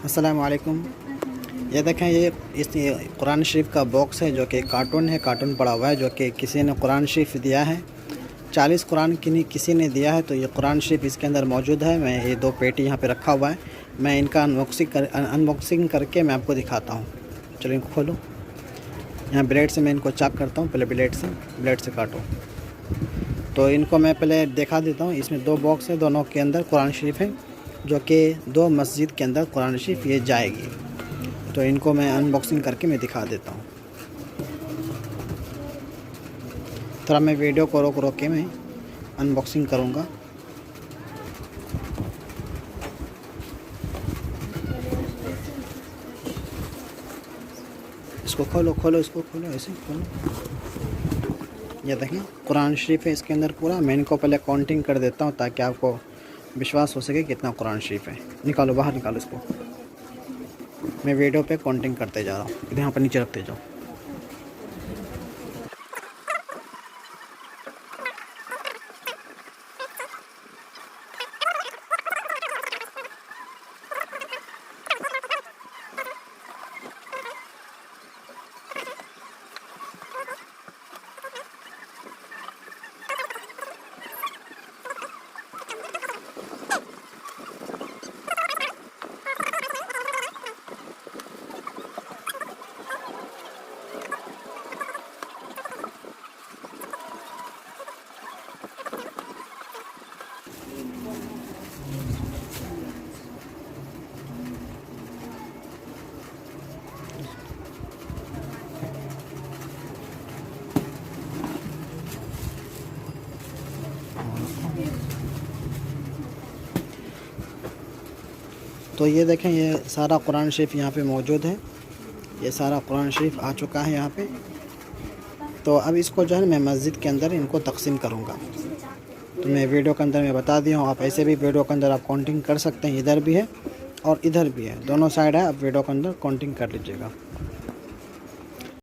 अस्सलामु अलैकुम। ये देखें, ये इस कुरान शरीफ का बॉक्स है जो कि कार्टून है। कार्टून पड़ा हुआ है जो कि किसी ने कुरान शरीफ दिया है। 40 कुरान किसी ने दिया है, तो ये कुरान शरीफ इसके अंदर मौजूद है। मैं ये 2 पेटी यहाँ पे रखा हुआ है। मैं इनका अनबॉक्सिंग करके मैं आपको दिखाता हूँ। चलो इनको खोलो। यहाँ ब्लेड से मैं इनको चाक करता हूँ। पहले ब्लेड से काटो। तो इनको मैं पहले दिखा देता हूँ। इसमें 2 बॉक्स है, दोनों के अंदर कुरान शरीफ है जो कि 2 मस्जिद के अंदर कुरान शरीफ ये जाएगी। तो इनको मैं अनबॉक्सिंग करके मैं दिखा देता हूँ। थोड़ा मैं वीडियो को रोक के मैं अनबॉक्सिंग करूँगा। इसको खोलो, इसको खोलो, ऐसे खोलो। ये देखें, कुरान शरीफ है इसके अंदर पूरा। मैं इनको पहले काउंटिंग कर देता हूँ ताकि आपको विश्वास हो सके कितना कुरान शरीफ है। निकालो, बाहर निकालो इसको। मैं वीडियो पे काउंटिंग करते जा रहा हूँ। इधर यहाँ पर नीचे रखते जाओ। तो ये देखें, ये सारा कुरान शरीफ यहाँ पे मौजूद है। ये सारा कुरान शरीफ आ चुका है यहाँ पे। तो अब इसको जो है मैं मस्जिद के अंदर इनको तकसीम करूँगा। तो मैं वीडियो के अंदर मैं बता दिया हूँ। आप ऐसे भी वीडियो के अंदर आप काउंटिंग कर सकते हैं। इधर भी है और इधर भी है, दोनों साइड है। आप वीडियो के अंदर काउंटिंग कर लीजिएगा।